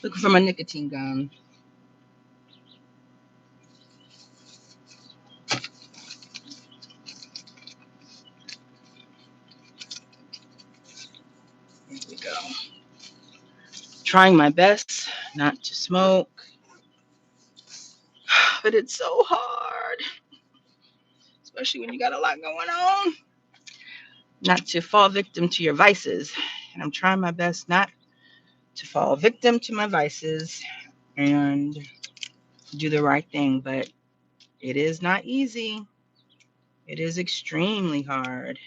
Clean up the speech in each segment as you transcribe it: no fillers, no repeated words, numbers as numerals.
Looking for my nicotine gum. Here we go. Trying my best not to smoke, but it's so hard, especially when you got a lot going on. Not to fall victim to your vices. And I'm trying my best not to fall victim to my vices and do the right thing, but it is not easy. It is extremely hard.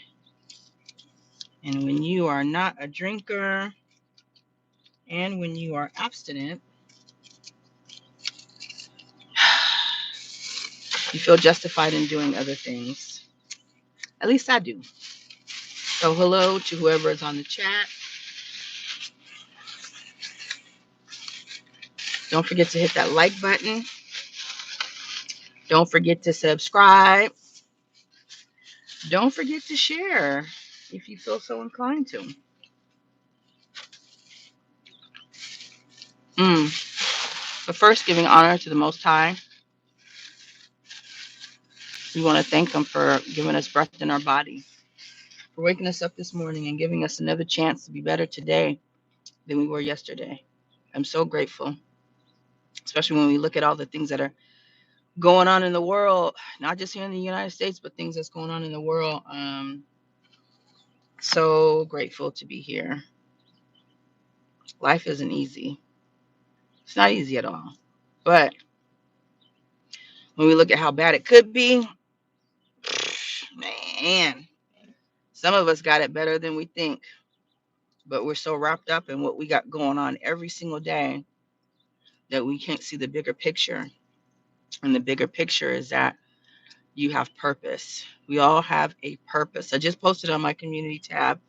And when you are not a drinker and when you are abstinent, you feel justified in doing other things. At least I do. So hello to whoever is on the chat. Don't forget to hit that like button. Don't forget to subscribe. Don't forget to share if you feel so inclined to. But first, giving honor to the Most High. We want to thank Him for giving us breath in our body, for waking us up this morning and giving us another chance to be better today than we were yesterday. I'm so grateful, especially when we look at all the things that are going on in the world, not just here in the United States, but things that's going on in the world. So grateful to be here. Life isn't easy. It's not easy at all. But when we look at how bad it could be, man, some of us got it better than we think. But we're so wrapped up in what we got going on every single day that we can't see the bigger picture. And the bigger picture is that you have purpose. We all have a purpose. I just posted on my community tab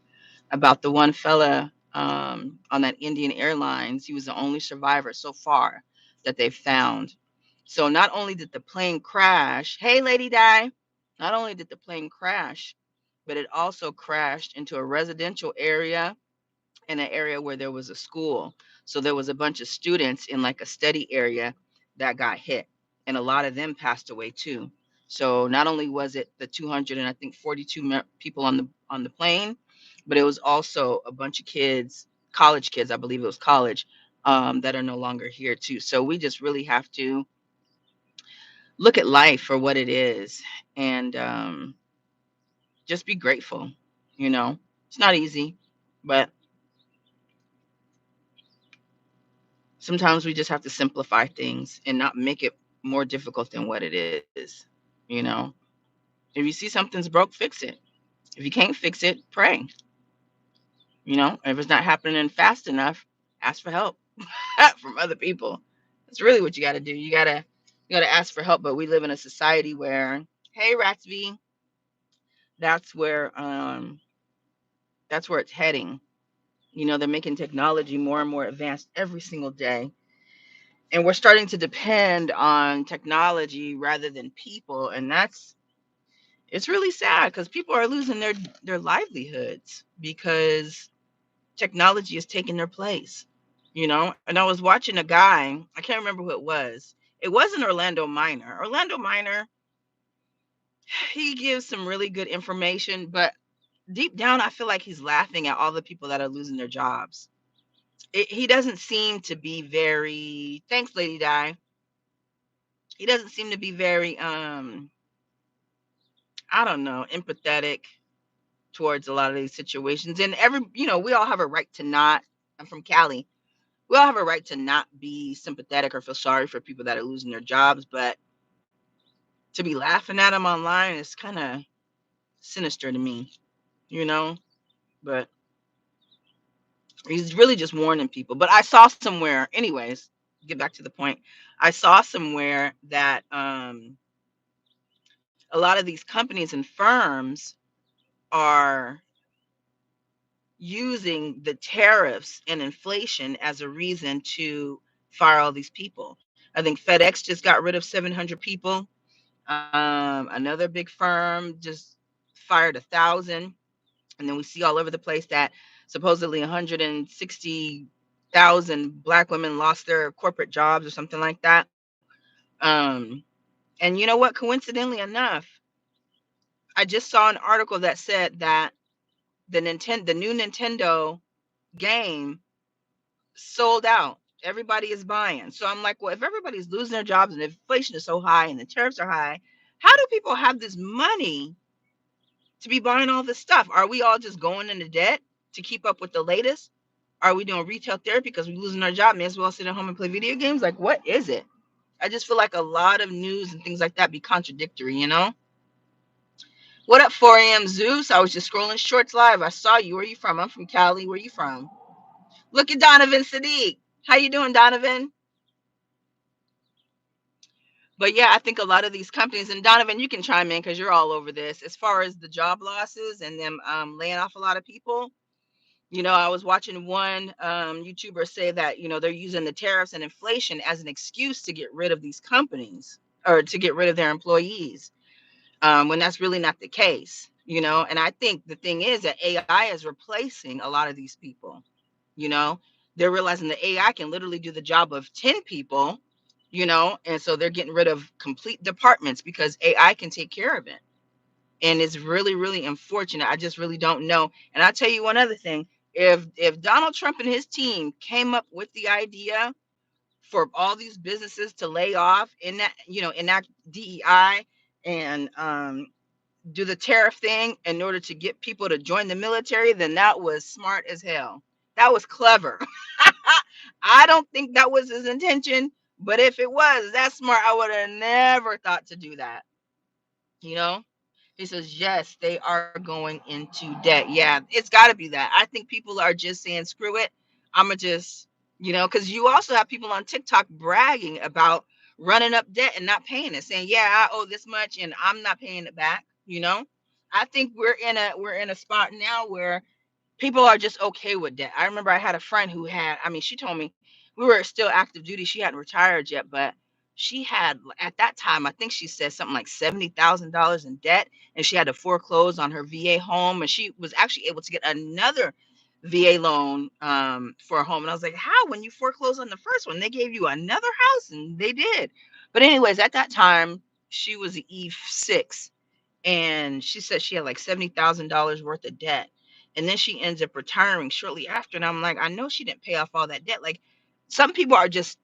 about the one fella on that Indian Airlines. He was the only survivor so far that they've found. So not only did the plane crash, hey, Lady Di, not only did the plane crash, but it also crashed into a residential area in an area where there was a school. So there was a bunch of students in like a study area that got hit, and a lot of them passed away too. So not only was it the 200 and I think 42 people on the plane, but it was also a bunch of kids, college kids, I believe it was college, that are no longer here too. So we just really have to look at life for what it is and just be grateful. You know, it's not easy, but sometimes we just have to simplify things and not make it more difficult than what it is. You know, if you see something's broke, fix it. If you can't fix it, pray. You know, if it's not happening fast enough, ask for help from other people. That's really what you got to do. You gotta ask for help. But we live in a society where, hey, Ratsby, that's where um that's where it's heading. You know, they're making technology more and more advanced every single day, and we're starting to depend on technology rather than people, and it's really sad because people are losing their livelihoods because technology is taking their place, you know. And I was watching a guy, I can't remember who it was. It wasn't Orlando Minor. He gives some really good information, but deep down I feel like he's laughing at all the people that are losing their jobs. He doesn't seem to be very, thanks Lady Di, he doesn't seem to be very I don't know, empathetic towards a lot of these situations. And we all have a right to not, I'm from Cali. We all have a right to not be sympathetic or feel sorry for people that are losing their jobs, but to be laughing at them online is kind of sinister to me, you know? But he's really just warning people. But I saw somewhere, anyways, get back to the point. I saw somewhere that a lot of these companies and firms are using the tariffs and inflation as a reason to fire all these people. I think FedEx just got rid of 700 people. Another big firm just fired 1,000. And then we see all over the place that supposedly 160 thousand Black women lost their corporate jobs or something like that. Um, and you know what? Coincidentally enough, I just saw an article that said that the new Nintendo game sold out. Everybody is buying. So I'm like, well, if everybody's losing their jobs and inflation is so high and the tariffs are high, how do people have this money to be buying all this stuff? Are we all just going into debt to keep up with the latest? Are we doing retail therapy because we're losing our job? May as well sit at home and play video games. Like, what is it? I just feel like a lot of news and things like that be contradictory, you know? What up, 4 a.m. Zeus? I was just scrolling shorts live. I saw you. Where you from? I'm from Cali. Where you from? Look at Donovan Sadiq. How you doing, Donovan? But yeah, I think a lot of these companies, and Donovan, you can chime in because you're all over this. As far as the job losses and them laying off a lot of people, you know, I was watching one YouTuber say that, you know, they're using the tariffs and inflation as an excuse to get rid of these companies or to get rid of their employees, when that's really not the case, you know. And I think the thing is that AI is replacing a lot of these people, you know. They're realizing that AI can literally do the job of 10 people, you know, and so they're getting rid of complete departments because AI can take care of it. And it's really, really unfortunate. I just really don't know. And I'll tell you one other thing. If Donald Trump and his team came up with the idea for all these businesses to lay off in that, you know, enact DEI and do the tariff thing in order to get people to join the military, then that was smart as hell. That was clever. I don't think that was his intention, but if it was, that's smart. I would have never thought to do that, you know? He says, yes, they are going into debt. Yeah, it's got to be that. I think people are just saying, screw it. I'm going to just, you know, because you also have people on TikTok bragging about running up debt and not paying it, saying, yeah, I owe this much and I'm not paying it back, you know? I think we're in a spot now where people are just okay with that. I remember I had a friend who had, I mean, she told me we were still active duty. She hadn't retired yet, but she had at that time, I think she said something like $70,000 in debt, and she had to foreclose on her VA home, and she was actually able to get another VA loan for a home. And I was like, how? When you foreclosed on the first one, they gave you another house, and they did. But anyways, at that time, she was an E6, and she said she had like $70,000 worth of debt. And then she ends up retiring shortly after. And I'm like, I know she didn't pay off all that debt. Like, some people are just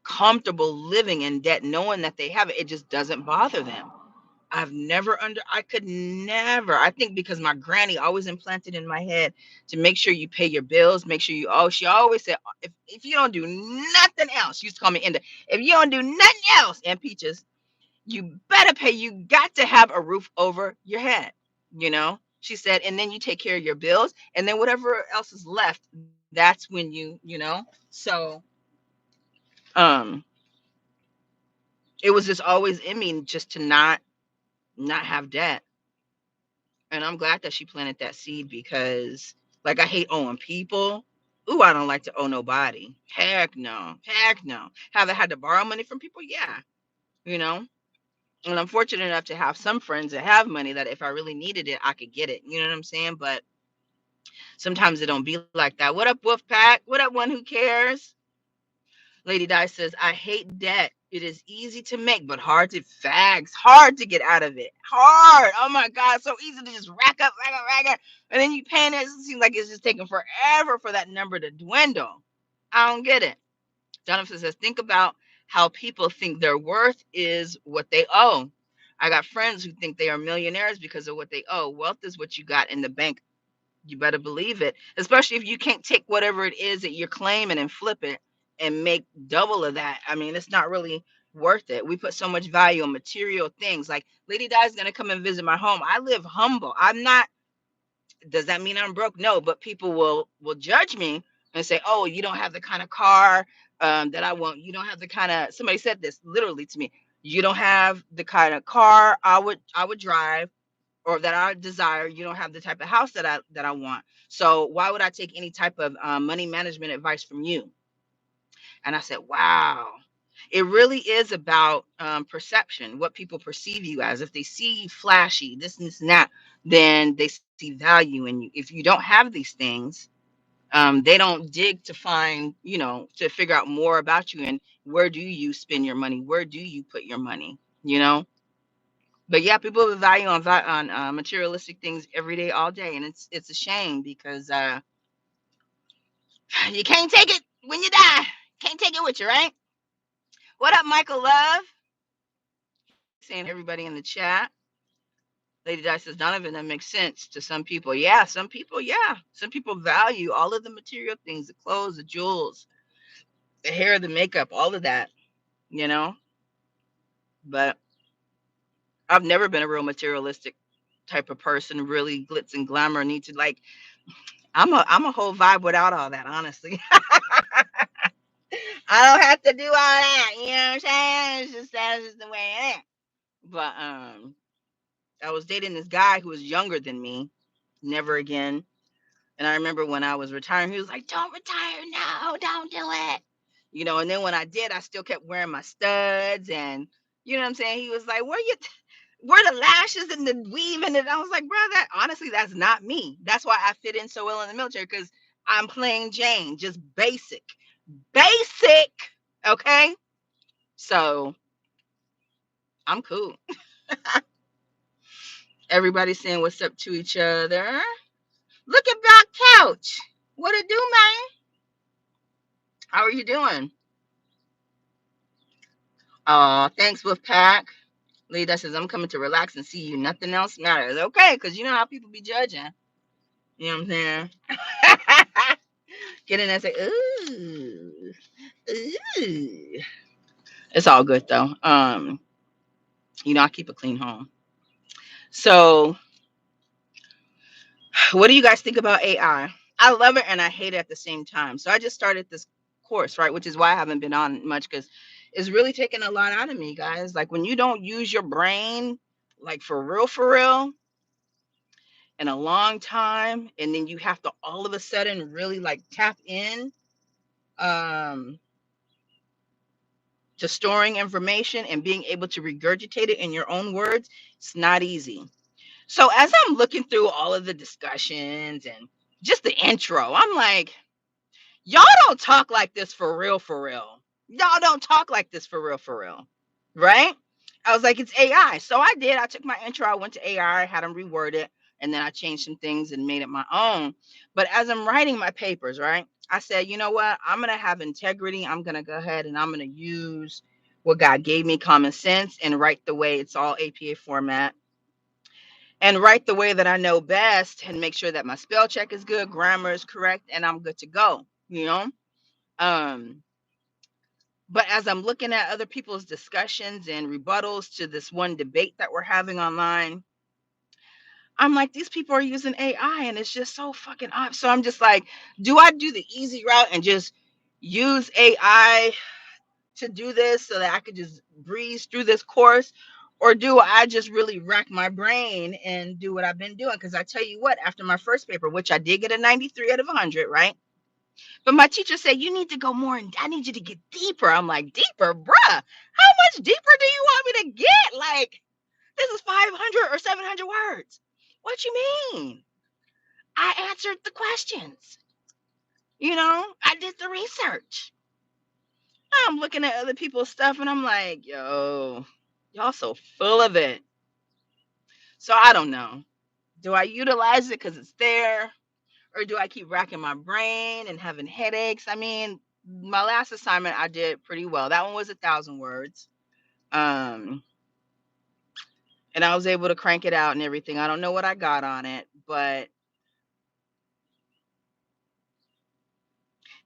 comfortable living in debt, knowing that they have it. It just doesn't bother them. I could never, I think because my granny always implanted in my head to make sure you pay your bills, make sure you, oh, she always said, if you don't do nothing else, she used to call me Inda, if you don't do nothing else, and Peaches, you better pay. You got to have a roof over your head, you know? She said, and then you take care of your bills, and then whatever else is left, that's when you know? So, um, it was just always in me just to not have debt. And I'm glad that she planted that seed because, like, I hate owing people. Ooh, I don't like to owe nobody. Heck no. Heck no. Have I had to borrow money from people? Yeah. You know? And I'm fortunate enough to have some friends that have money that if I really needed it, I could get it. You know what I'm saying? But sometimes it don't be like that. What up, Wolfpack? What up, one who cares? Lady Di says, I hate debt. It is easy to make, but hard to fags. Hard to get out of it. Hard. Oh my God. So easy to just rack up. And then you paying it. It seems like it's just taking forever for that number to dwindle. I don't get it. Jonathan says, think about how people think their worth is what they owe. I got friends who think they are millionaires because of what they owe. Wealth is what you got in the bank. You better believe it, especially if you can't take whatever it is that you're claiming and flip it and make double of that. I mean, it's not really worth it. We put so much value on material things. Like Lady Di is going to come and visit my home. I live humble. I'm not, does that mean I'm broke? No, but people will judge me and say, "Oh, you don't have the kind of car that I want. You don't have the kind of." Somebody said this literally to me. You don't have the kind of car I would drive or that I desire. You don't have the type of house that I want. So why would I take any type of money management advice from you? And I said, wow. It really is about perception, what people perceive you as. If they see you flashy, this and this and that, then they see value in you. If you don't have these things, They don't dig to find, to figure out more about you and where do you spend your money, where do you put your money, you know. But yeah, people value on materialistic things every day, all day, and it's a shame because you can't take it when you die. Can't take it with you, right? What up, Michael Love? Saying everybody in the chat. Lady Di says, Donovan, that makes sense to some people. Yeah, some people, yeah. Some people value all of the material things, the clothes, the jewels, the hair, the makeup, all of that, you know? But I've never been a real materialistic type of person, really glitz and glamour. Need to like, I'm a whole vibe without all that, honestly. I don't have to do all that, you know what I'm saying? It's just that's just the way it is. But I was dating this guy who was younger than me. Never again. And I remember when I was retiring, he was like, "Don't retire now, don't do it." And then when I did, I still kept wearing my studs and you know what I'm saying? He was like, where the lashes and the weave and it. I was like, bro, that honestly, that's not me. That's why I fit in so well in the military, because I'm plain Jane, just basic. Basic. Okay. So I'm cool. Everybody's saying what's up to each other. Look at Black Couch. What it do, man? How are you doing? Thanks, Wolfpack. Lee that says, I'm coming to relax and see you. Nothing else matters. Okay, because you know how people be judging. You know what I'm saying? Get in there and say, ooh, ooh. It's all good though. I keep a clean home. So what do you guys think about AI? I love it and I hate it at the same time. So I just started this course, right? Which is why I haven't been on much, because it's really taking a lot out of me, guys. Like when you don't use your brain, like for real, in a long time, and then you have to all of a sudden really like tap in um to storing information and being able to regurgitate it in your own words. It's not easy. So as I'm looking through all of the discussions and just the intro, I'm like, y'all don't talk like this for real, for real. Y'all don't talk like this for real, for real. Right? I was like, it's AI. So I did. I took my intro, I went to AI, had them reword it, and then I changed some things and made it my own. But as I'm writing my papers, right, I said, you know what? I'm going to have integrity. I'm going to go ahead and I'm going to use what God gave me, common sense, and write the way it's all APA format and write the way that I know best and make sure that my spell check is good, grammar is correct, and I'm good to go, you know? Um, but as I'm looking at other people's discussions and rebuttals to this one debate that we're having online, I'm like, these people are using AI and it's just so fucking odd. So I'm just like, do I do the easy route and just use AI to do this so that I could just breeze through this course? Or do I just really rack my brain and do what I've been doing? Because I tell you what, after my first paper, which I did get a 93 out of 100, right? But my teacher said, you need to go more and I need you to get deeper. I'm like, deeper, bruh? How much deeper do you want me to get? Like, this is 500 or 700 words. What you mean? I answered the questions. I did the research. I'm looking at other people's stuff and I'm like, yo, y'all so full of it. So I don't know. Do I utilize it because it's there? Or do I keep racking my brain and having headaches? I mean, my last assignment I did pretty well. That one was 1,000 words. Um, and I was able to crank it out and everything. I don't know what I got on it, but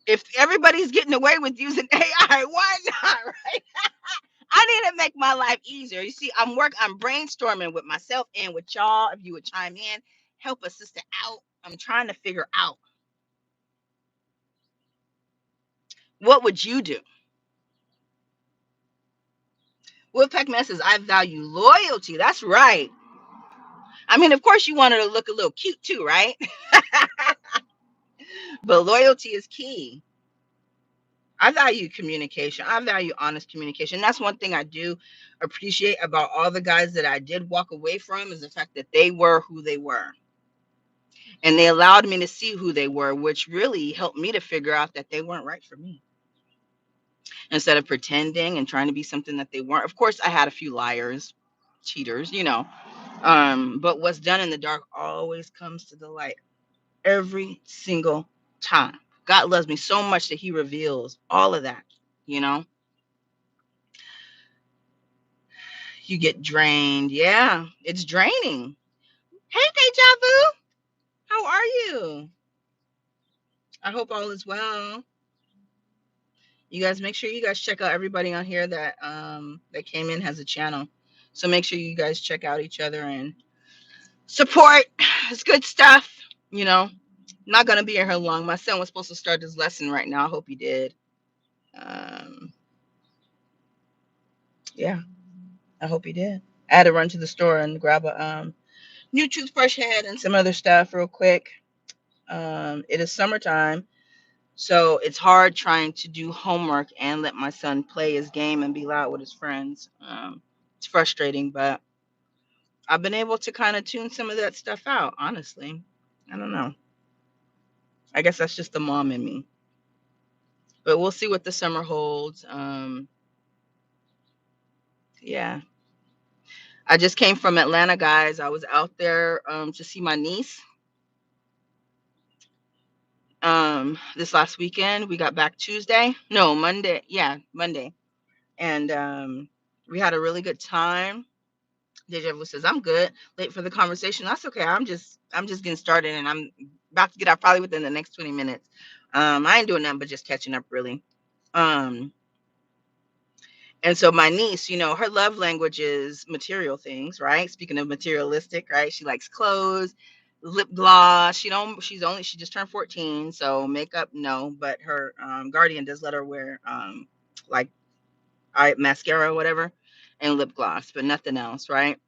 if everybody's getting away with using AI, why not, right? I need to make my life easier. You see, I'm brainstorming with myself and with y'all. If you would chime in, help a sister out. I'm trying to figure out, what would you do? Wolfpack Man says, I value loyalty. That's right. I mean, of course, you want her to look a little cute too, right? But loyalty is key. I value communication. I value honest communication. That's one thing I do appreciate about all the guys that I did walk away from, is the fact that they were who they were. And they allowed me to see who they were, which really helped me to figure out that they weren't right for me. Instead of pretending and trying to be something that they weren't. Of course, I had a few liars, cheaters, but what's done in the dark always comes to the light every single time. God loves me so much that he reveals all of that, you know. You get drained. Yeah, it's draining. Hey, Deja Vu, how are you? I hope all is well. You guys make sure you guys check out everybody on here that came in has a channel. So make sure you guys check out each other and support. It's good stuff, you know. Not gonna be in here long. My son was supposed to start his lesson right now. I hope he did. Um, yeah, I hope he did. I had to run to the store and grab a new toothbrush head and some other stuff real quick. It is summertime, so it's hard trying to do homework and let my son play his game and be loud with his friends. It's frustrating, but I've been able to kind of tune some of that stuff out, honestly. I don't know. I guess that's just the mom in me. But we'll see what the summer holds. Yeah. I just came from Atlanta, guys. I was out there to see my niece this last weekend. We got back Tuesday. No, Monday. Yeah, Monday. And we had a really good time. Deja Vu says, I'm good. Late for the conversation. That's okay. I'm just getting started and I'm about to get out probably within the next 20 minutes. I ain't doing nothing but just catching up really. Um and so my niece, her love language is material things, right? Speaking of materialistic, right? She likes clothes, lip gloss. She just turned 14, so makeup no, but her guardian does let her wear like eye mascara or whatever and lip gloss, but nothing else, right?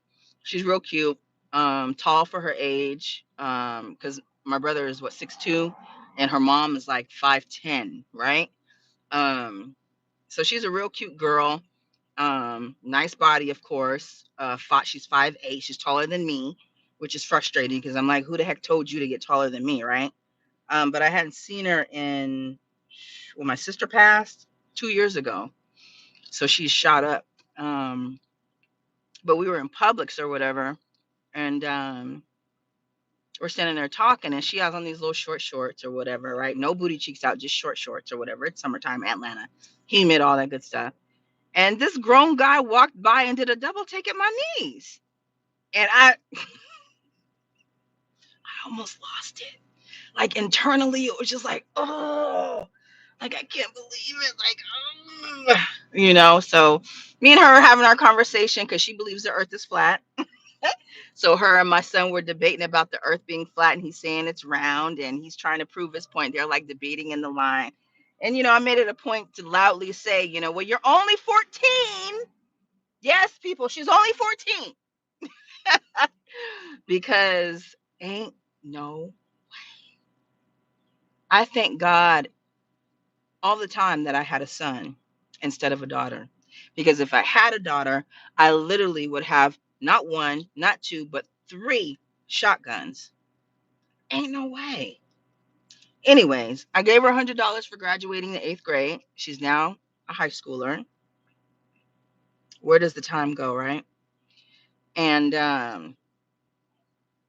She's real cute, tall for her age, because my brother is what 6'2", and her mom is like 5'10", right? Um, so she's a real cute girl. Nice body, of course. She's 5'8". She's taller than me, which is frustrating because I'm like, who the heck told you to get taller than me, right? But I hadn't seen her when my sister passed 2 years ago, so she's shot up. Um, but we were in Publix or whatever, and we're standing there talking, and she has on these little short shorts or whatever, right? No booty cheeks out, just short shorts or whatever. It's summertime, Atlanta, humid, all that good stuff. And this grown guy walked by and did a double take at my knees. And I almost lost it. Like internally, it was just like, oh, like I can't believe it. Like, so me and her having our conversation because she believes the earth is flat. So her and my son were debating about the earth being flat, and he's saying it's round, and he's trying to prove his point. They're like debating in the line. And, I made it a point to loudly say, well, you're only 14. Yes, people, she's only 14. Because ain't no, I thank God all the time that I had a son instead of a daughter. Because if I had a daughter, I literally would have not one, not two, but three shotguns. Ain't no way. Anyways, I gave her $100 for graduating the 8th grade. She's now a high schooler. Where does the time go, right? And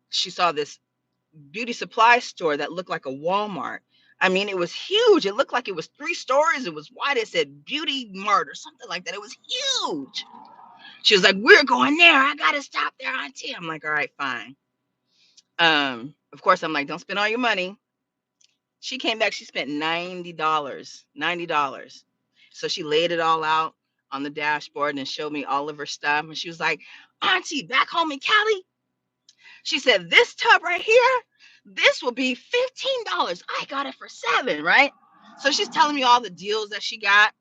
she saw this beauty supply store that looked like a Walmart. I mean, it was huge. It looked like it was 3 stories. It was wide. It said Beauty Mart or something like that. It was huge. She was like, "We're going there. I gotta stop there, Auntie." I'm like, "All right, fine." Of course, I'm like, "Don't spend all your money." She came back. She spent $90. $90. So she laid it all out on the dashboard and showed me all of her stuff. And she was like, "Auntie, back home in Cali," she said, "this tub right here, this will be $15. I got it for 7, right?" So she's telling me all the deals that she got.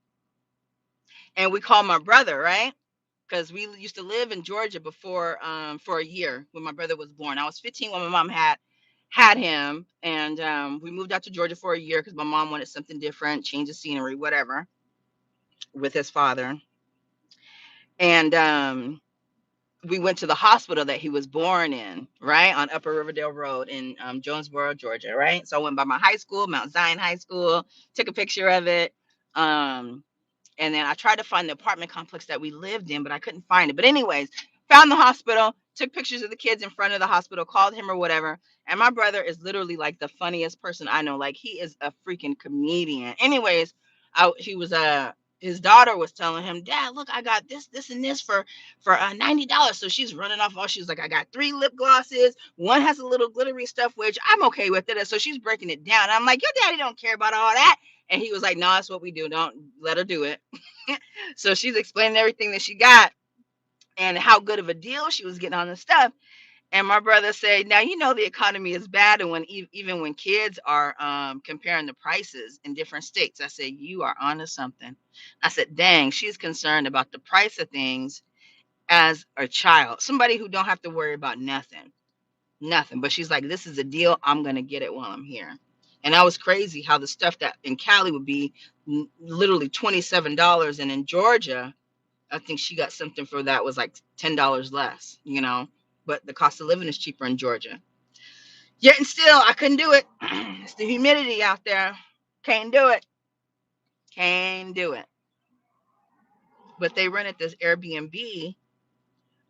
And we called my brother, right? Because we used to live in Georgia before for a year when my brother was born. I was 15 when my mom had him, and we moved out to Georgia for a year because my mom wanted something different, change of scenery, whatever, with his father. And we went to the hospital that he was born in, right, on Upper Riverdale Road in Jonesboro, Georgia, right? So I went by my high school, Mount Zion High School, took a picture of it. Um, and then I tried to find the apartment complex that we lived in, but I couldn't find it. But anyways, found the hospital, took pictures of the kids in front of the hospital, called him or whatever. And my brother is literally like the funniest person I know. Like he is a freaking comedian. Anyways, he was his daughter was telling him, Dad, look, I got this, and this for $90. So she's running off all. She's like, I got 3 lip glosses. One has a little glittery stuff, which I'm okay with it. And so she's breaking it down. I'm like, your daddy don't care about all that. And he was like, no, that's what we do. Don't let her do it. So she's explaining everything that she got and how good of a deal she was getting on the stuff. And my brother said, now, the economy is bad. And when even when kids are comparing the prices in different states, I said, you are onto something. I said, dang, she's concerned about the price of things as a child, somebody who don't have to worry about nothing. But she's like, this is a deal. I'm going to get it while I'm here. And that was crazy how the stuff that in Cali would be literally $27. And in Georgia, I think she got something for that was like $10 less. But the cost of living is cheaper in Georgia. Yet and still, I couldn't do it. It's the humidity out there. Can't do it. Can't do it. But they rented this Airbnb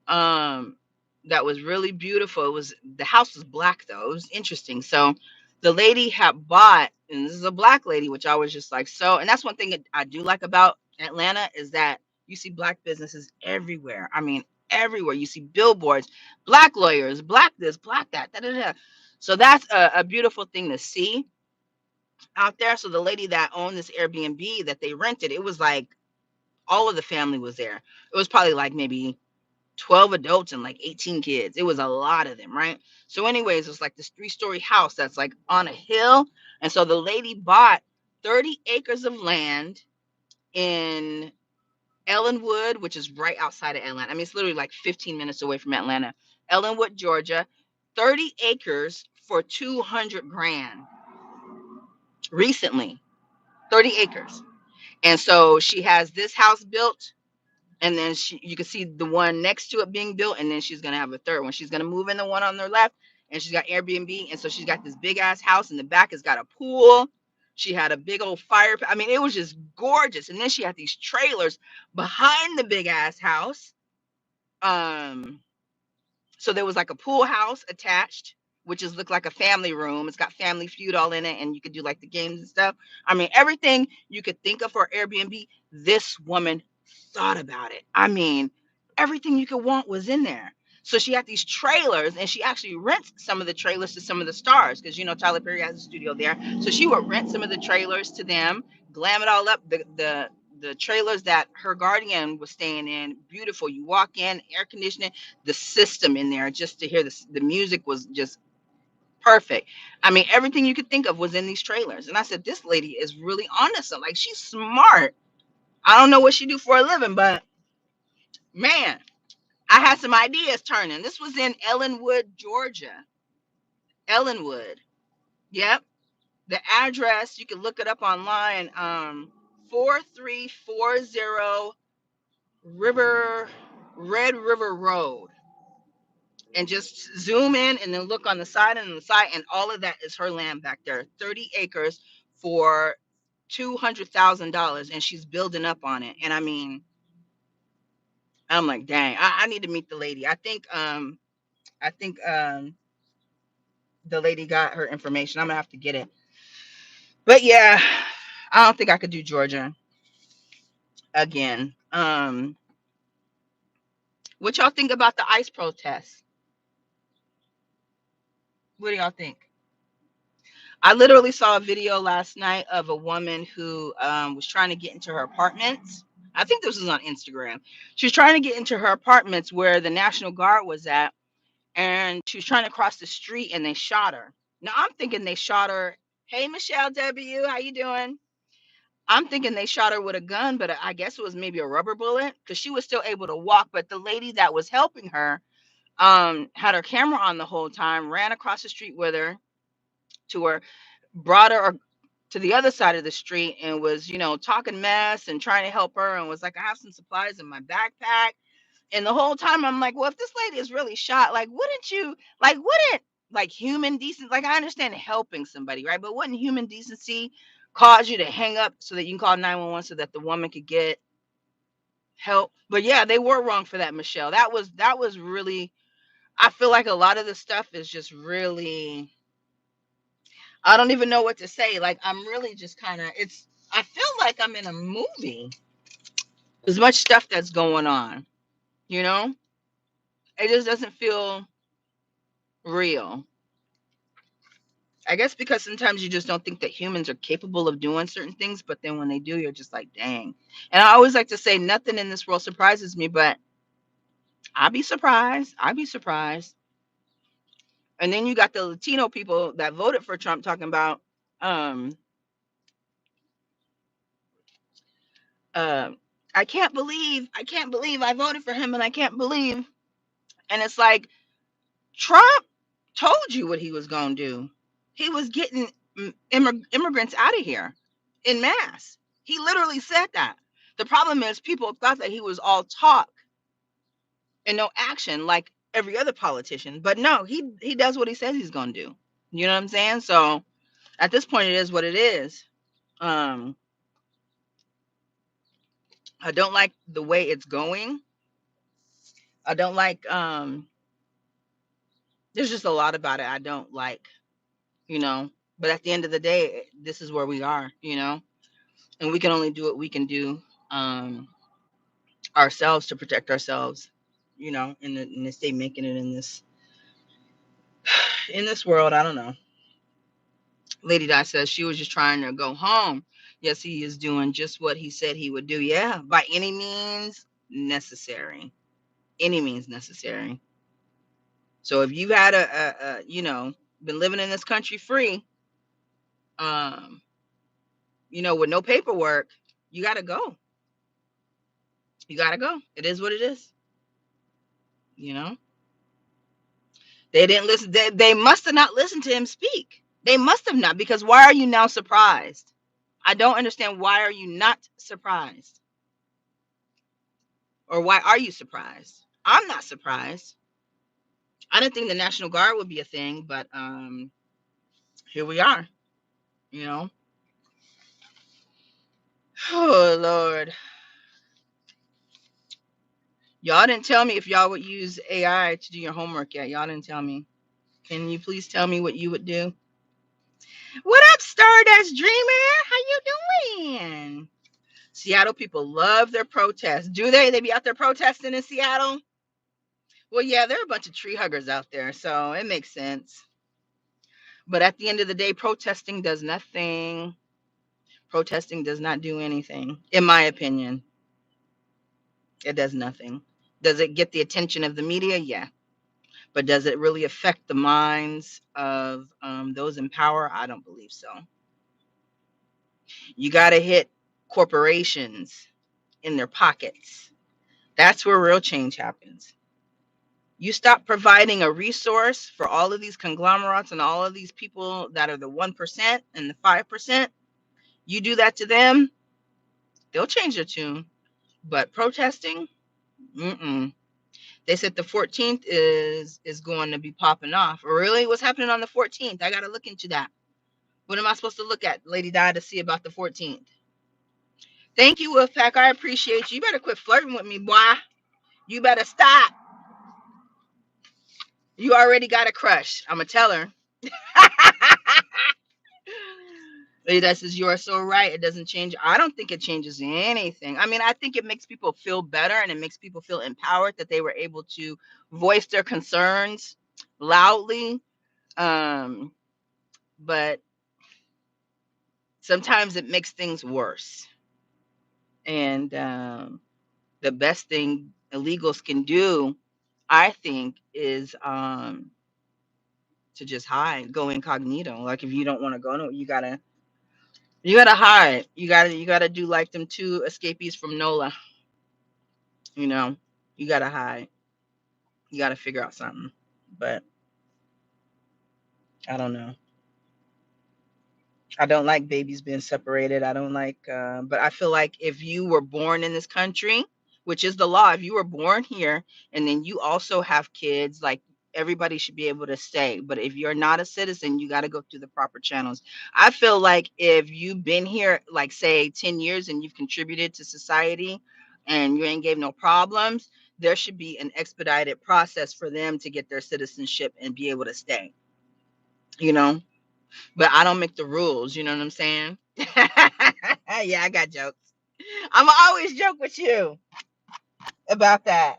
um that was really beautiful. The house was black though. It was interesting. So the lady had bought, and this is a black lady, which I was just like, so, and that's one thing that I do like about Atlanta is that you see black businesses everywhere. I mean, everywhere. You see billboards, black lawyers, black this, black that, da, da, da. So that's a beautiful thing to see out there. So the lady that owned this Airbnb that they rented, it was like all of the family was there. It was probably like maybe 12 adults and like 18 kids. It was a lot of them, right? So, anyways, it was like this 3-story house that's like on a hill. And so the lady bought 30 acres of land in Ellenwood, which is right outside of Atlanta. I mean, it's literally like 15 minutes away from Atlanta. Ellenwood, Georgia, 30 acres for 200 grand recently, 30 acres. And so she has this house built, and then you can see the one next to it being built, and then she's gonna have a third one. She's gonna move in the one on their left, and she's got Airbnb, and so she's got this big ass house in the back. It's got a pool. She had a big old fire. I mean, it was just gorgeous. And then she had these trailers behind the big ass house. Um, so there was like a pool house attached, which is looked like a family room. It's got Family Feud all in it, and you could do like the games and stuff. I mean, everything you could think of for Airbnb, this woman thought about it. I mean, everything you could want was in there. So she had these trailers, and she actually rents some of the trailers to some of the stars because Tyler Perry has a studio there. So she would rent some of the trailers to them, glam it all up. The trailers that her guardian was staying in, beautiful. You walk in, air conditioning, the system in there just to hear the music was just perfect. I mean, everything you could think of was in these trailers. And I said, this lady is really honest. Like, she's smart. I don't know what she do for a living, but man, I had some ideas turning. This was in Ellenwood, Georgia. Ellenwood. Yep. The address, you can look it up online. 4340 River Red River Road. And just zoom in and then look on the side and the side, and all of that is her land back there. 30 acres for $200,000, and she's building up on it. And I mean, I'm like, dang, I need to meet the lady. I think the lady got her information. I'm gonna have to get it. But yeah, I don't think I could do Georgia again. What y'all think about the ICE protests? What do y'all think? I literally saw a video last night of a woman who was trying to get into her apartments. I think this was on Instagram. She was trying to get into her apartments where the National Guard was at, and she was trying to cross the street, and they shot her. Now I'm thinking they shot her. Hey, Michelle W., how you doing? I'm thinking they shot her with a gun, but I guess it was maybe a rubber bullet because she was still able to walk. But the lady that was helping her had her camera on the whole time, ran across the street with her to her, brought her to the other side of the street, and was, talking mess and trying to help her, and was like, I have some supplies in my backpack. And the whole time I'm like, well, if this lady is really shot, like, wouldn't like human decency, like I understand helping somebody, right? But wouldn't human decency cause you to hang up so that you can call 911 so that the woman could get help? But yeah, they were wrong for that, Michelle. That was really, I feel like a lot of the stuff is just really, I don't even know what to say. Like I'm really just kind of, I feel like I'm in a movie. There's much stuff that's going on, you know? It just doesn't feel real. I guess because sometimes you just don't think that humans are capable of doing certain things, but then when they do, you're just like, dang. And I always like to say, nothing in this world surprises me, but I'd be surprised. I'd be surprised. And then you got the Latino people that voted for Trump talking about, um, uh, I can't believe I voted for him, and I can't believe. And it's like Trump told you what he was gonna do. He was getting immigrants out of here in mass. He literally said that. The problem is people thought that he was all talk and no action, like every other politician. But no, he does what he says he's gonna do. You know what I'm saying? So at this point, it is what it is. Um, I don't like the way it's going. I don't like. There's just a lot about it I don't like. You know. But at the end of the day, this is where we are. You know, and we can only do what we can do. Um, ourselves to protect ourselves, you know, in the state making it in this world. I don't know. Lady Di says she was just trying to go home. Yes, he is doing just what he said he would do. Yeah, by any means necessary. Any means necessary. So if you've had you know, been living in this country free, um, you know, with no paperwork, you gotta go. You gotta go. It is what it is. You know. They didn't listen. They must have not listened to him speak. They must have not, because why are you now surprised? I don't understand. Why are you not surprised? Or why are you surprised? I'm not surprised. I didn't think the National Guard would be a thing, but here we are, you know. Oh Lord. Y'all didn't tell me if y'all would use AI to do your homework yet. Y'all didn't tell me. Can you please tell me what you would do? What up, Stardust Dreamer? How you doing? Seattle people love their protests. Do they? They be out there protesting in Seattle? Well, yeah, there are a bunch of tree huggers out there, so it makes sense. But at the end of the day, protesting does nothing. Protesting does not do anything, in my opinion. It does nothing. Does it get the attention of the media? Yeah. But does it really affect the minds of those in power? I don't believe so. You got to hit corporations in their pockets. That's where real change happens. You stop providing a resource for all of these conglomerates and all of these people that are the 1% and the 5%. You do that to them, they'll change their tune. But protesting, mm-mm. They said the 14th is going to be popping off. Really? What's happening on the 14th? I got to look into that. What am I supposed to look at, Lady Di, to see about the 14th? Thank you, Wolfpack. I appreciate you. You better quit flirting with me, boy. You better stop. You already got a crush. I'm going to tell her. That says you are so right. It doesn't change. I don't think it changes anything. I mean, I think it makes people feel better and it makes people feel empowered that they were able to voice their concerns loudly. Um, but sometimes it makes things worse. And the best thing illegals can do, I think, is to just hide, go incognito. Like if you don't want to go, no, you gotta hide. You gotta do like them two escapees from NOLA. You know, you gotta hide. You gotta figure out something. But I don't know. I don't like babies being separated. I don't like. But I feel like if you were born in this country, which is the law. If you were born here and then you also have kids, like everybody should be able to stay. But if you're not a citizen, you got to go through the proper channels. I feel like if you've been here, like say 10 years and you've contributed to society and you ain't gave no problems, there should be an expedited process for them to get their citizenship and be able to stay, you know? But I don't make the rules, you know what I'm saying? Yeah, I got jokes. I'm always joke with you about that.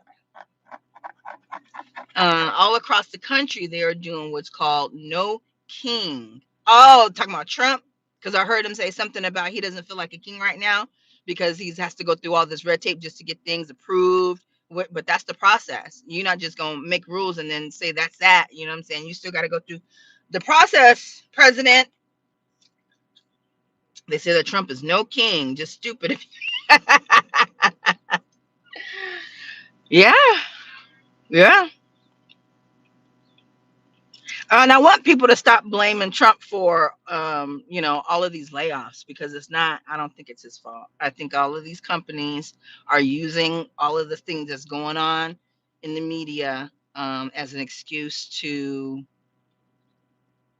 All across the country, they are doing what's called no king. Oh, talking about Trump, because I heard him say something about he doesn't feel like a king right now because he has to go through all this red tape just to get things approved. But that's the process. You're not just gonna make rules and then say that's that. You know what I'm saying? You still got to go through the process, President. They say that Trump is no king, just stupid. Yeah, yeah. And I want people to stop blaming Trump for, all of these layoffs because it's not. I don't think it's his fault. I think all of these companies are using all of the things that's going on in the media as an excuse to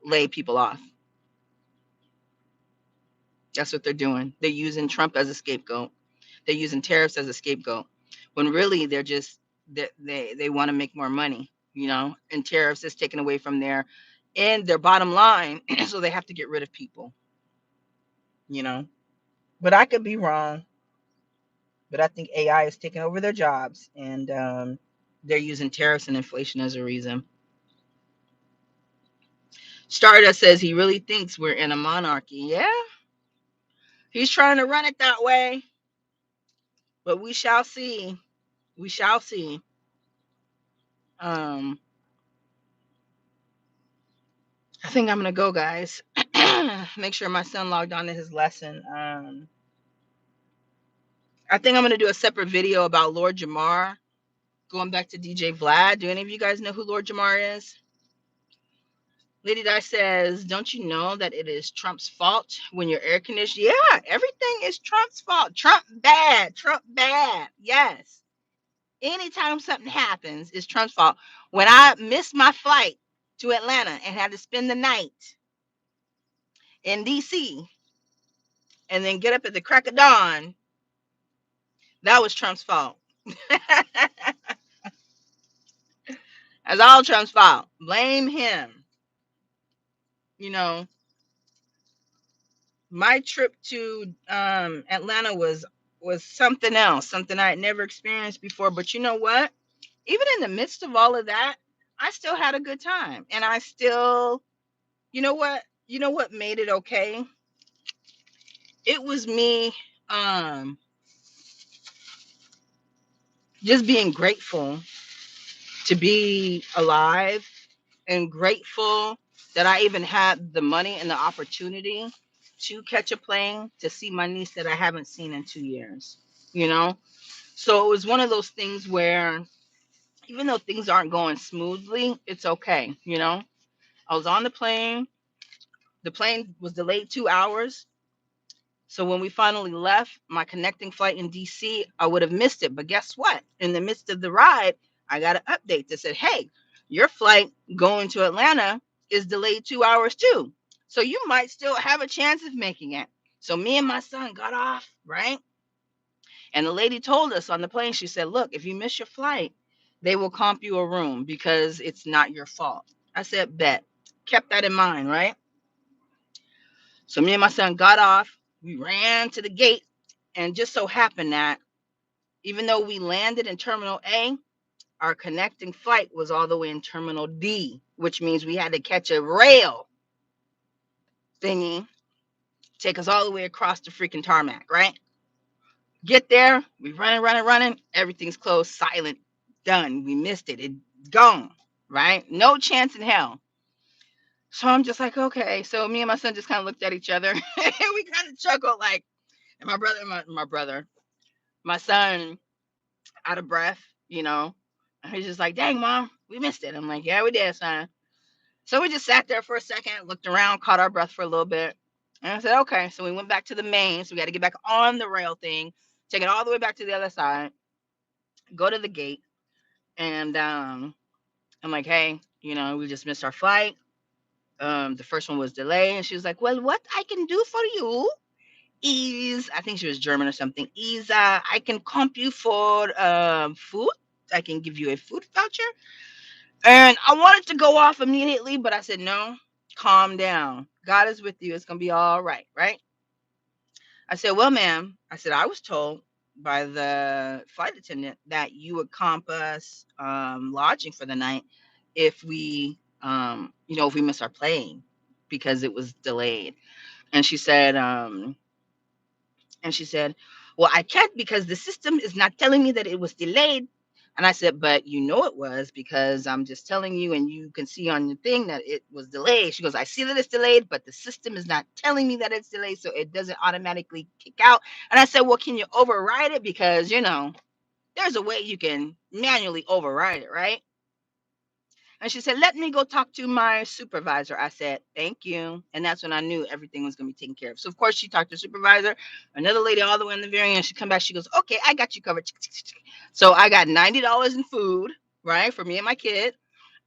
lay people off. That's what they're doing. They're using Trump as a scapegoat. They're using tariffs as a scapegoat when really they're just they want to make more money, and tariffs is taken away from their bottom line, so they have to get rid of people, you know. But I could be wrong. But I think AI is taking over their jobs, and they're using tariffs and inflation as a reason. Stardust says he really thinks we're in a monarchy. Yeah, he's trying to run it that way, but we shall see. We shall see. Um, I think I'm gonna go, guys. Make sure my son logged on to his lesson. I think I'm gonna do a separate video about Lord Jamar. Going back to DJ Vlad. Do any of you guys know who Lord Jamar is? Lady Di says, don't you know that it is Trump's fault when your air conditioning? Yeah, everything is Trump's fault. Trump bad. Trump bad. Yes. Anytime something happens, it's Trump's fault. When I missed my flight to Atlanta and had to spend the night in DC and then get up at the crack of dawn, that was Trump's fault. That's all Trump's fault. Blame him. You know, my trip to Atlanta was something else, something I had never experienced before. But you know what? Even in the midst of all of that, I still had a good time, and I still, you know what? You know what made it okay? It was me, um, just being grateful to be alive and grateful that I even had the money and the opportunity to catch a plane to see my niece that I haven't seen in 2 years. You know, so it was one of those things where even though things aren't going smoothly, it's okay. You know, I was on the plane. The plane was delayed 2 hours. So when we finally left, my connecting flight in DC, I would have missed it. But guess what? In the midst of the ride, I got an update that said, hey, your flight going to Atlanta is delayed 2 hours too. So you might still have a chance of making it. So me and my son got off, right? And the lady told us on the plane, she said, look, if you miss your flight, they will comp you a room because it's not your fault. I said, bet. Kept that in mind, right? So me and my son got off. We ran to the gate. And just so happened that even though we landed in Terminal A, our connecting flight was all the way in Terminal D, which means we had to catch a rail thingy, take us all the way across the freaking tarmac, right? Get there, we running. Everything's closed, silent, done. We missed it. It's gone, right? No chance in hell. So I'm just like, okay. So me and my son just kind of looked at each other and we kind of chuckled, like, and my son, out of breath, you know. And he's just like, dang, mom, we missed it. I'm like, yeah, we did, son. So we just sat there for a second, looked around, caught our breath for a little bit. And I said, okay. So we went back to the main. So we got to get back on the rail thing, take it all the way back to the other side. Go to the gate, and I'm like, hey, we just missed our flight. The first one was delayed, and she was like, well, what I can do for you is, I think she was German or something, is I can comp you for food. I can give you a food voucher. And I wanted to go off immediately, but I said, no, calm down. God is with you. It's going to be all right, right? I said, well, ma'am, I said, I was told by the flight attendant that you would comp us lodging for the night if if we miss our plane because it was delayed. And she said, well, I can't because the system is not telling me that it was delayed. And I said, but it was because I'm just telling you, and you can see on the thing that it was delayed. She goes, I see that it's delayed, but the system is not telling me that it's delayed, so it doesn't automatically kick out. And I said, well, can you override it? Because, there's a way you can manually override it, right? And she said, let me go talk to my supervisor. I said, thank you. And that's when I knew everything was going to be taken care of. So, of course, she talked to the supervisor, another lady all the way in the very end. She come back. She goes, okay, I got you covered. So I got $90 in food, right, for me and my kid,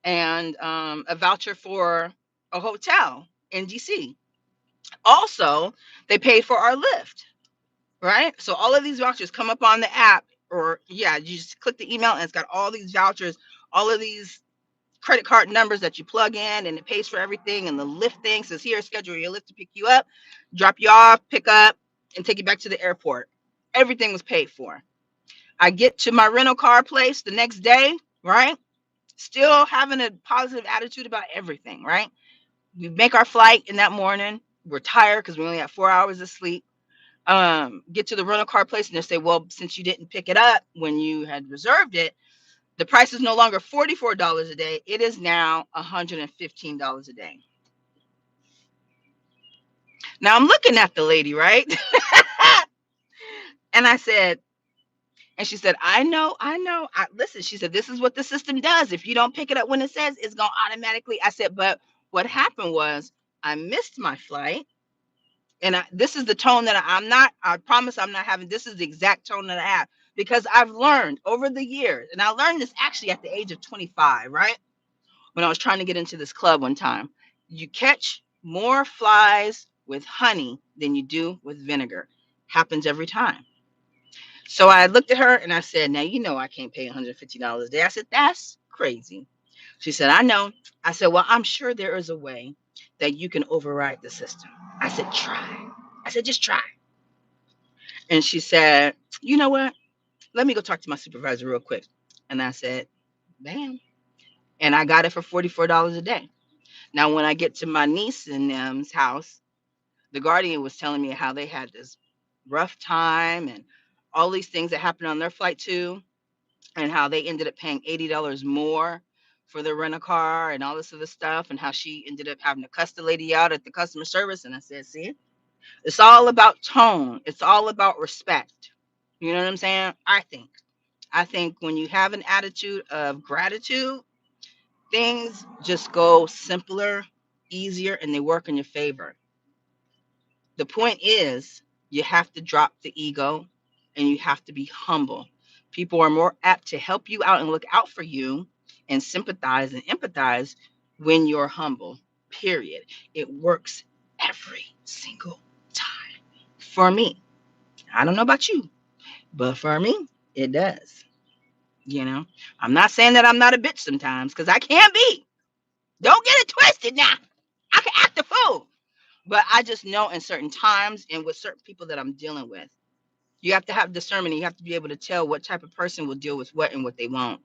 and a voucher for a hotel in DC. Also, they paid for our Lyft, right? So all of these vouchers come up on the app, or, yeah, you just click the email and it's got all these vouchers, all of these credit card numbers that you plug in, and it pays for everything. And the Lyft thing says, here, schedule your Lyft to pick you up, drop you off, pick up, and take you back to the airport. Everything was paid for. I get to my rental car place the next day, right? Still having a positive attitude about everything, right? We make our flight in that morning. We're tired because we only had 4 hours of sleep. Get to the rental car place, and they say, well, since you didn't pick it up when you had reserved it, the price is no longer $44 a day. It is now $115 a day. Now I'm looking at the lady, right? And I said, and she said, I know, I know. Listen, she said, this is what the system does. If you don't pick it up when it says, it's going to automatically. I said, but what happened was I missed my flight. And this is the tone that I promise I'm not having. This is the exact tone that I have, because I've learned over the years, and I learned this actually at the age of 25, right? When I was trying to get into this club one time. You catch more flies with honey than you do with vinegar. Happens every time. So I looked at her and I said, now, I can't pay $150 a day. I said, that's crazy. She said, I know. I said, well, I'm sure there is a way that you can override the system. I said, try. I said, just try. And she said, you know what? Let me go talk to my supervisor real quick. And I said, bam. And I got it for $44 a day. Now, when I get to my niece and them's house, the guardian was telling me how they had this rough time and all these things that happened on their flight too, and how they ended up paying $80 more for their rent a car and all this other stuff, and how she ended up having to cuss the lady out at the customer service. And I said, see, it's all about tone. It's all about respect. You know what I'm saying? I think when you have an attitude of gratitude, things just go simpler, easier, and they work in your favor. The point is, you have to drop the ego and you have to be humble. People are more apt to help you out and look out for you and sympathize and empathize when you're humble, period. It works every single time for me. I don't know about you, but for me, it does. You know, I'm not saying that I'm not a bitch sometimes, because I can be. Don't get it twisted now. I can act a fool. But I just know in certain times and with certain people that I'm dealing with, you have to have discernment. And you have to be able to tell what type of person will deal with what and what they won't.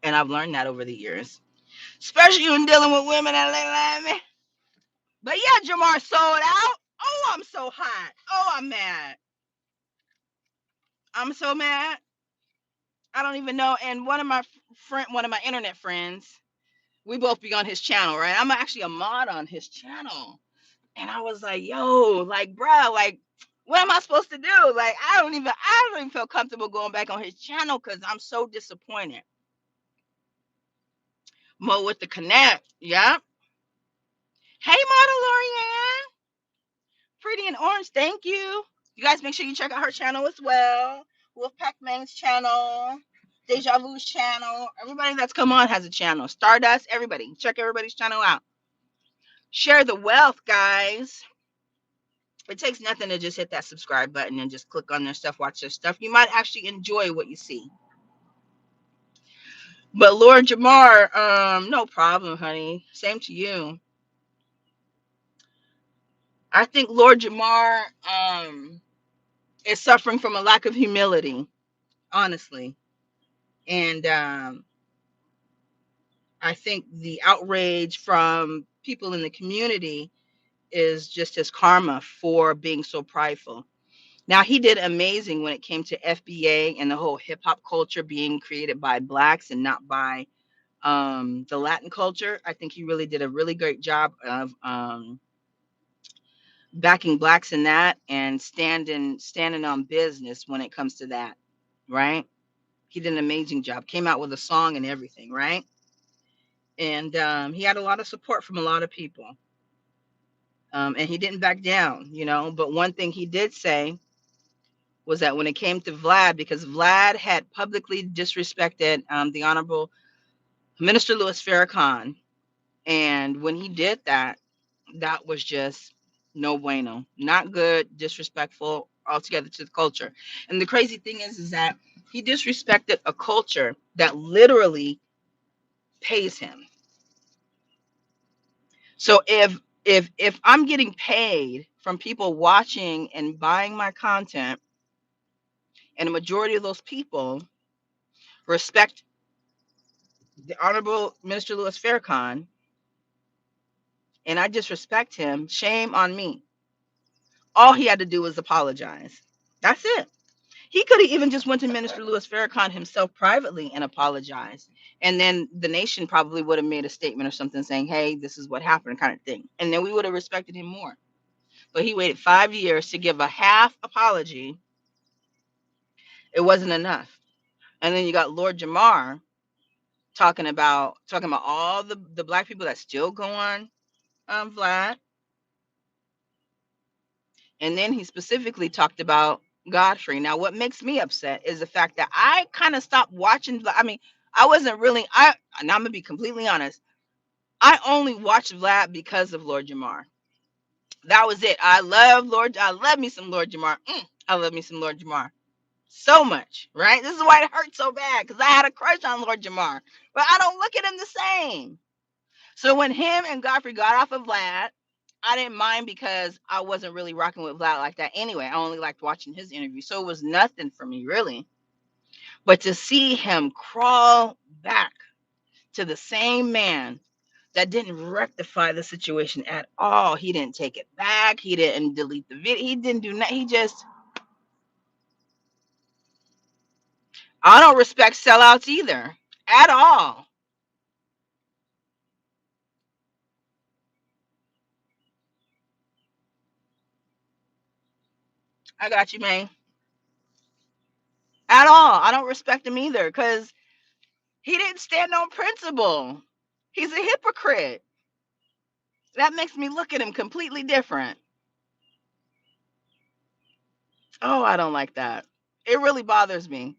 And I've learned that over the years, especially when dealing with women that look like me. But yeah, Jamar sold out. Oh, I'm so hot. Oh, I'm mad. I'm so mad. I don't even know. And one of my internet friends, we both be on his channel, right? I'm actually a mod on his channel. And I was like, yo, like, bro, like, what am I supposed to do? Like, I don't even feel comfortable going back on his channel because I'm so disappointed. Mo with the connect. Yeah. Hey, Model Lorianne. Pretty and orange. Thank you. You guys make sure you check out her channel as well. Wolfpack Mang's channel, Deja Vu's channel. Everybody that's come on has a channel. Stardust, everybody. Check everybody's channel out. Share the wealth, guys. It takes nothing to just hit that subscribe button and just click on their stuff, watch their stuff. You might actually enjoy what you see. But Lord Jamar, no problem, honey. Same to you. I think Lord Jamar is suffering from a lack of humility, honestly. And I think the outrage from people in the community is just his karma for being so prideful. Now, he did amazing when it came to FBA and the whole hip hop culture being created by blacks and not by the Latin culture. I think he really did a really great job of backing blacks in that and standing on business when it comes to that, right? He did an amazing job. Came out with a song and everything, right? And he had a lot of support from a lot of people. And he didn't back down, you know. But one thing he did say was that when it came to Vlad, because Vlad had publicly disrespected the Honorable Minister Louis Farrakhan, and when he did that, that was just no bueno, not good, disrespectful altogether to the culture. And the crazy thing is that he disrespected a culture that literally pays him. So if I'm getting paid from people watching and buying my content, and the majority of those people respect the Honorable Minister Louis Farrakhan, and I disrespect him, shame on me. All he had to do was apologize. That's it. He could have even just went to Minister Louis Farrakhan himself privately and apologized. And then the nation probably would have made a statement or something saying, hey, this is what happened, kind of thing. And then we would have respected him more. But he waited 5 years to give a half apology. It wasn't enough. And then you got Lord Jamar talking about all the black people that still go on Vlad. And then he specifically talked about Godfrey. Now, what makes me upset is the fact that I kind of stopped watching. I mean, I wasn't really. And I'm gonna be completely honest. I only watched Vlad because of Lord Jamar. That was it. I love me some Lord Jamar. I love me some Lord Jamar so much. Right? This is why it hurt so bad, because I had a crush on Lord Jamar, but I don't look at him the same. So when him and Godfrey got off of Vlad, I didn't mind because I wasn't really rocking with Vlad like that anyway. I only liked watching his interview. So it was nothing for me, really. But to see him crawl back to the same man that didn't rectify the situation at all, he didn't take it back. He didn't delete the video. He didn't do nothing. He just, I don't respect sellouts either at all. I got you, man. At all. I don't respect him either because he didn't stand on principle. He's a hypocrite. That makes me look at him completely different. Oh, I don't like that. It really bothers me.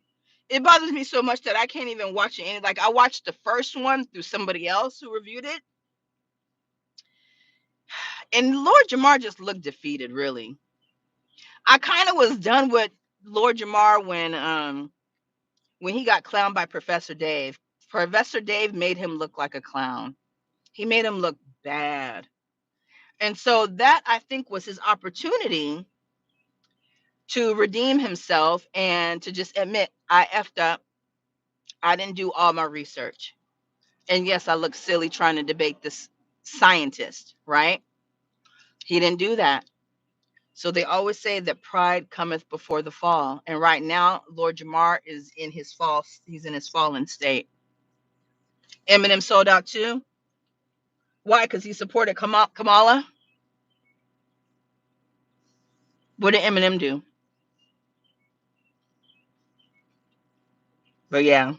It bothers me so much that I can't even watch it. Like, I watched the first one through somebody else who reviewed it, and Lord Jamar just looked defeated. Really, I kind of was done with Lord Jamar when he got clowned by Professor Dave. Professor Dave made him look like a clown. He made him look bad, and so that, I think, was his opportunity to redeem himself and to just admit, I effed up. I didn't do all my research. And yes, I look silly trying to debate this scientist, right? He didn't do that. So they always say that pride cometh before the fall. And right now, Lord Jamar is in his fall. He's in his fallen state. Eminem sold out too. Why? Because he supported Kamala. What did Eminem do? But yeah,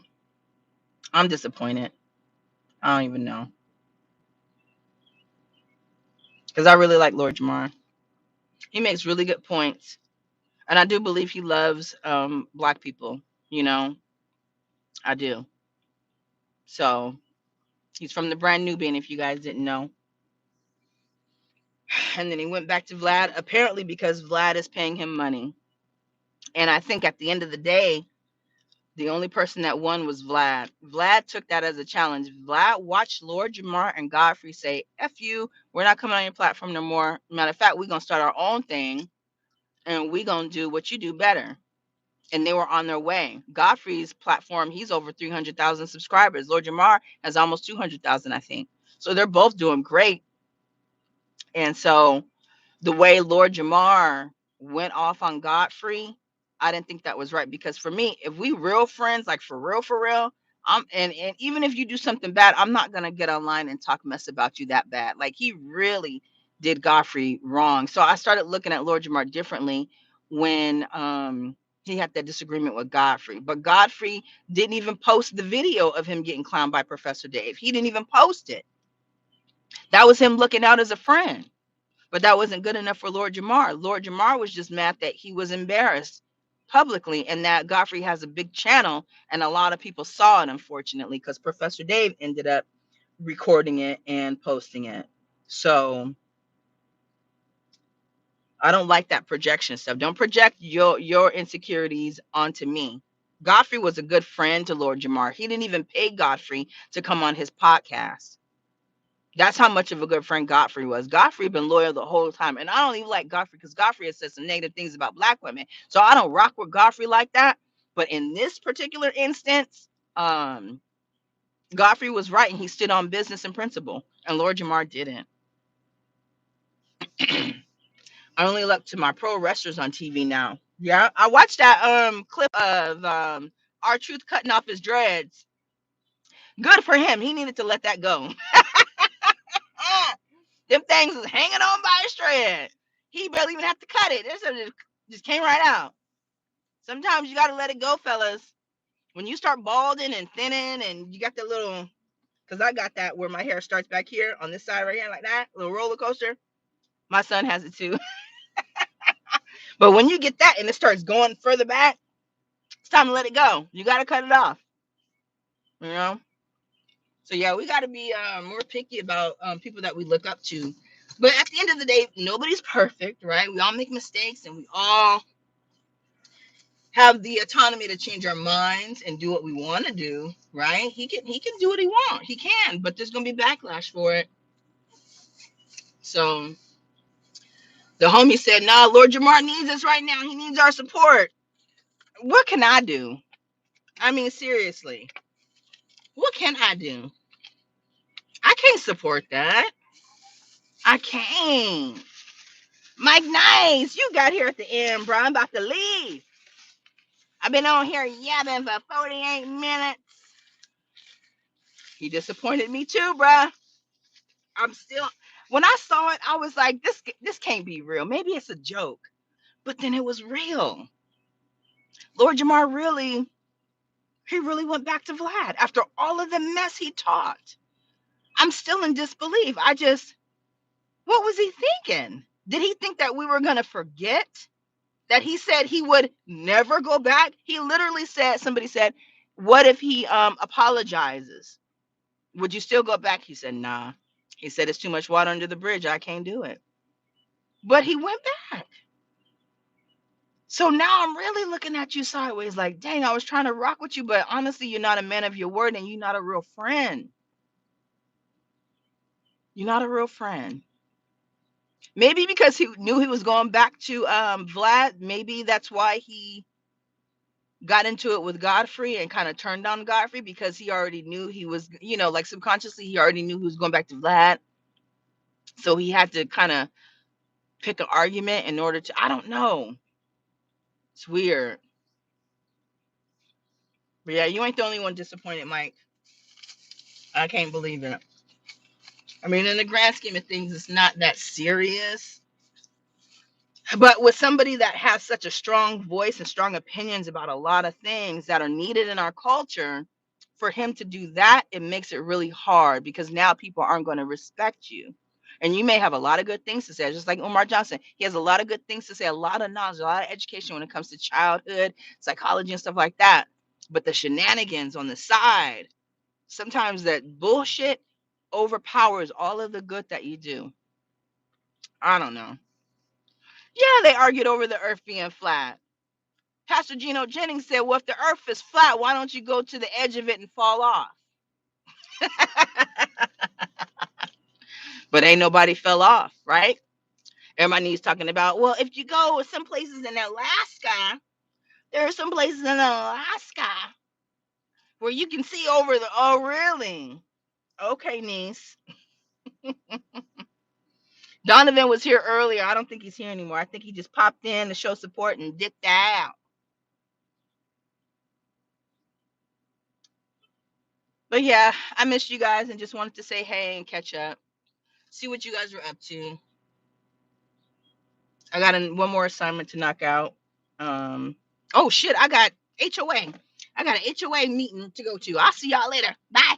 I'm disappointed. I don't even know. Because I really like Lord Jamar. He makes really good points. And I do believe he loves black people, you know. I do. So he's from the brand Nubian, if you guys didn't know. And then he went back to Vlad, apparently because Vlad is paying him money. And I think at the end of the day, the only person that won was Vlad. Vlad took that as a challenge. Vlad watched Lord Jamar and Godfrey say, F you, we're not coming on your platform no more. Matter of fact, we're going to start our own thing and we're going to do what you do better. And they were on their way. Godfrey's platform, he's over 300,000 subscribers. Lord Jamar has almost 200,000, I think. So they're both doing great. And so the way Lord Jamar went off on Godfrey, I didn't think that was right, because for me, if we real friends, like for real, and even if you do something bad, I'm not gonna get online and talk mess about you that bad. Like he really did Godfrey wrong. So I started looking at Lord Jamar differently when he had that disagreement with Godfrey. But Godfrey didn't even post the video of him getting clowned by Professor Dave. He didn't even post it. That was him looking out as a friend. But that wasn't good enough for Lord Jamar. Lord Jamar was just mad that he was embarrassed publicly and that Godfrey has a big channel and a lot of people saw it, unfortunately, because Professor Dave ended up recording it and posting it. So I don't like that projection stuff. Don't project your insecurities onto me. Godfrey was a good friend to Lord Jamar. He didn't even pay Godfrey to come on his podcast. That's how much of a good friend Godfrey was. Godfrey been loyal the whole time. And I don't even like Godfrey because Godfrey has said some negative things about black women. So I don't rock with Godfrey like that. But in this particular instance, um, Godfrey was right and he stood on business and principle. And Lord Jamar didn't. I only look to my pro wrestlers on TV now. Yeah. I watched that clip of R-Truth cutting off his dreads. Good for him. He needed to let that go. Them things was hanging on by a thread. He barely even have to cut it. This just came right out. Sometimes you gotta let it go, fellas. When you start balding and thinning, and you got that little, because I got that where my hair starts back here on this side right here, like that little roller coaster. My son has it too. But when you get that and it starts going further back, it's time to let it go. You gotta cut it off. You know. So yeah, we gotta be more picky about people that we look up to. But at the end of the day, nobody's perfect, right? We all make mistakes, and we all have the autonomy to change our minds and do what we want to do, right? He can do what he wants. He can, but there's gonna be backlash for it. So the homie said, nah, Lord Jamar needs us right now. He needs our support. What can I do? I mean, seriously, what can I do? I can't support that. I can't. Mike Nice, you got here at the end, bro. I'm about to leave. I've been on here yapping for 48 minutes. He disappointed me too, bruh. I'm still, when I saw it, I was like, this can't be real. Maybe it's a joke. But then it was real. Lord Jamar he really went back to Vlad after all of the mess he taught. I'm still in disbelief. What was he thinking? Did he think that we were gonna forget that he said he would never go back? He literally said, somebody said, what if he apologizes? Would you still go back? He said, nah. He said, it's too much water under the bridge. I can't do it. But he went back. So now I'm really looking at you sideways like, dang, I was trying to rock with you, but honestly, you're not a man of your word and you're not a real friend. You're not a real friend. Maybe because he knew he was going back to Vlad, maybe that's why he got into it with Godfrey and kind of turned on Godfrey, because he already knew he was, like subconsciously, he already knew he was going back to Vlad. So he had to kind of pick an argument in order to, I don't know. It's weird. But yeah, you ain't the only one disappointed, Mike. I can't believe it. I mean, in the grand scheme of things, it's not that serious. But with somebody that has such a strong voice and strong opinions about a lot of things that are needed in our culture, for him to do that, it makes it really hard, because now people aren't going to respect you. And you may have a lot of good things to say, just like Umar Johnson. He has a lot of good things to say, a lot of knowledge, a lot of education when it comes to childhood, psychology, and stuff like that. But the shenanigans on the side, sometimes that bullshit overpowers all of the good that you do. I don't know. Yeah, they argued over the earth being flat. Pastor Geno Jennings said, well, if the earth is flat, why don't you go to the edge of it and fall off? But ain't nobody fell off, right? Everybody's talking about, well, if you go some places in Alaska, there are some places in Alaska where you can see over the, oh, really? Okay, niece. Donovan was here earlier. I don't think he's here anymore. I think he just popped in to show support and dipped out. But yeah, I missed you guys and just wanted to say hey and catch up, see what you guys were up to. I got one more assignment to knock out. Oh shit, I got HOA. I got an HOA meeting to go to. I'll see y'all later. Bye.